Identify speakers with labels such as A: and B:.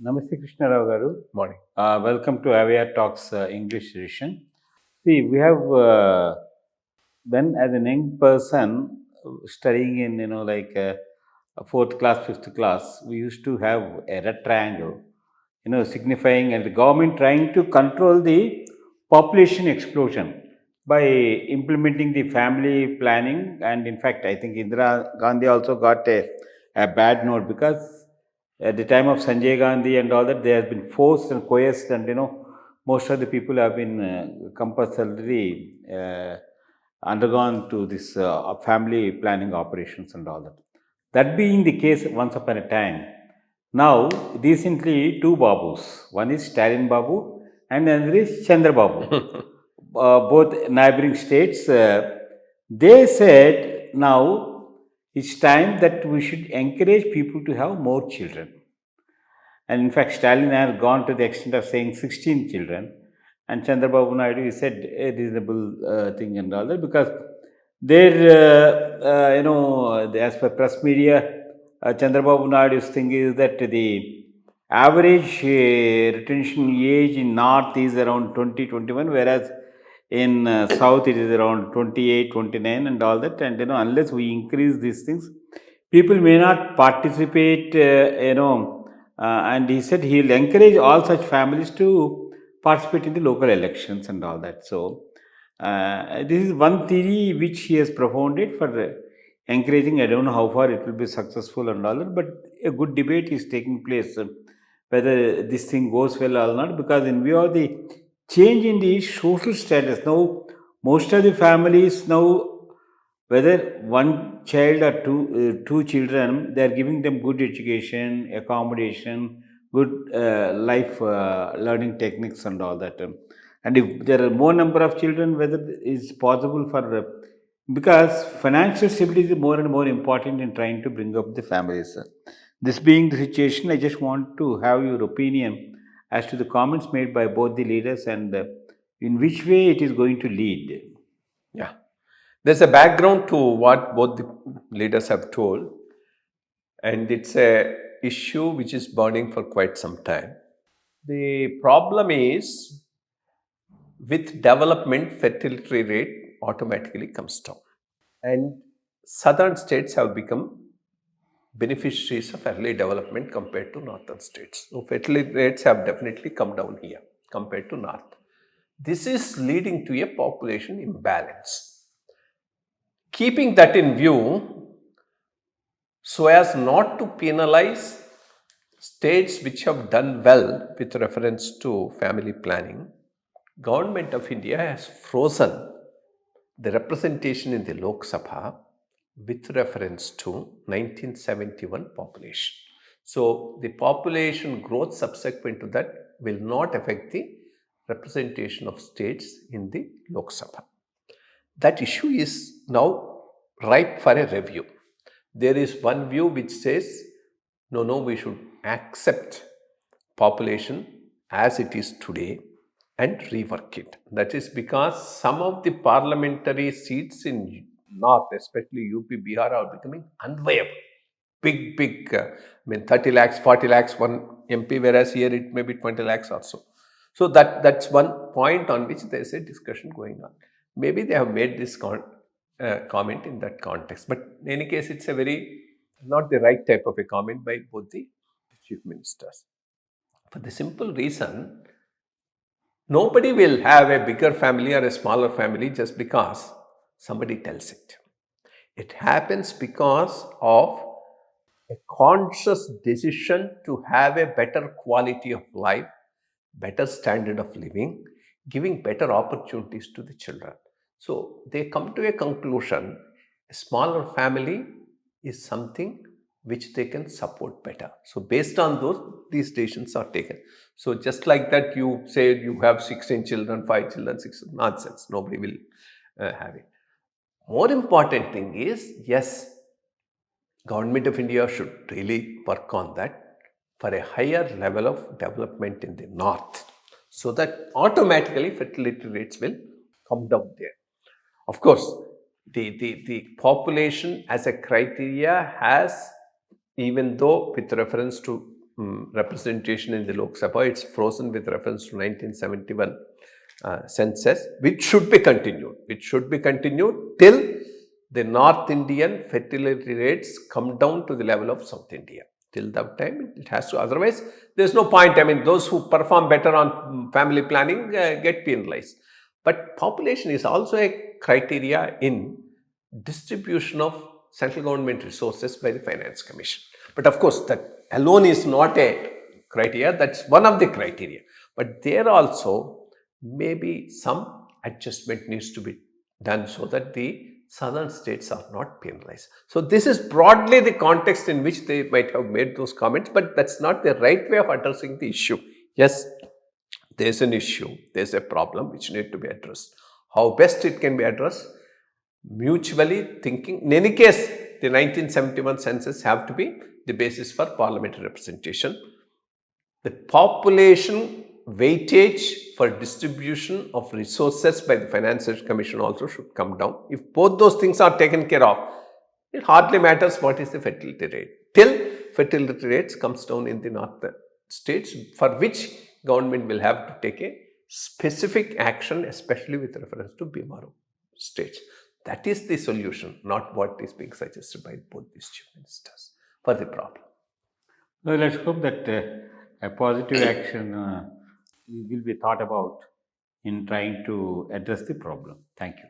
A: Namaste Krishna Rao garu.
B: Morning.
A: Welcome to IYRTalks English edition. See, we have when as an young person studying in fourth class, fifth class, we used to have a red triangle, signifying and the government trying to control the population explosion by implementing the family planning. And in fact, I think Indira Gandhi also got a bad note because at the time of Sanjay Gandhi and all that, they have been forced and coerced, and most of the people have been compulsorily undergone to this family planning operations and all that. That being the case once upon a time, now recently two Babus, one is Stalin Babu and another is Chandra Babu, both neighboring states. They said now it's time that we should encourage people to have more children. And in fact, Stalin has gone to the extent of saying 16 children. And Chandrababu Naidu said a reasonable thing and all that because as per press media, Chandrababu Naidu's thing is that the average retention age in North is around 20, 21, whereas in South it is around 28, 29 and all that. And, unless we increase these things, people may not participate, and he said he'll encourage all such families to participate in the local elections and all that. So, this is one theory which he has propounded for encouraging. I don't know how far it will be successful and all that, but a good debate is taking place whether this thing goes well or not, because in view of the change in the social status, now most of the families now, whether one child or two children, they are giving them good education, accommodation, good life learning techniques and all that. And if there are more number of children, whether it's possible for because financial stability is more and more important in trying to bring up the families. This being the situation, I just want to have your opinion as to the comments made by both the leaders and in which way it is going to lead.
B: Yeah. There's a background to what both the leaders have told, and it's a issue which is burning for quite some time. The problem is with development, fertility rate automatically comes down. And southern states have become beneficiaries of early development compared to northern states. So fertility rates have definitely come down here compared to north. This is leading to a population imbalance. Keeping that in view, so as not to penalize states which have done well with reference to family planning, Government of India has frozen the representation in the Lok Sabha with reference to 1971 population. So the population growth subsequent to that will not affect the representation of states in the Lok Sabha. That issue is now ripe for a review. There is one view which says, no, we should accept population as it is today and rework it. That is because some of the parliamentary seats in North, especially UP, Bihar, are becoming unviable. Big, 30 lakhs, 40 lakhs, one MP, whereas here it may be 20 lakhs also. So that's one point on which there is a discussion going on. Maybe they have made this comment in that context. But in any case, it's a very not the right type of a comment by both the chief ministers. For the simple reason, nobody will have a bigger family or a smaller family just because somebody tells it. It happens because of a conscious decision to have a better quality of life, better standard of living, giving better opportunities to the children. So they come to a conclusion, a smaller family is something which they can support better. So based on those, these decisions are taken. So just like that, you say you have 16 children, 5 children, 6, nonsense. Nobody will have it. More important thing is, yes, Government of India should really work on that for a higher level of development in the north, so that automatically fertility rates will come down there. Of course, the population as a criteria has, even though with reference to representation in the Lok Sabha. It's frozen with reference to 1971 census, which should be continued. Which should be continued till the North Indian fertility rates come down to the level of South India. Till that time, it has to. Otherwise, there's no point. I mean, those who perform better on family planning get penalized. But population is also a criteria in distribution of central government resources by the Finance Commission. But of course, that alone is not a criteria. That's one of the criteria. But there also maybe some adjustment needs to be done so that the southern states are not penalized. So this is broadly the context in which they might have made those comments, but that's not the right way of addressing the issue. Yes, there's an issue, there's a problem which need to be addressed. How best it can be addressed? Mutually thinking. In any case, the 1971 census have to be the basis for parliamentary representation. The population weightage for distribution of resources by the Finance Commission also should come down. If both those things are taken care of, it hardly matters what is the fertility rate. Till fertility rates comes down in the northern states, for which government will have to take a specific action, especially with reference to BMRO states. That is the solution, not what is being suggested by both these chief ministers for the problem.
A: Now, let's hope that a positive action will be thought about in trying to address the problem. Thank you.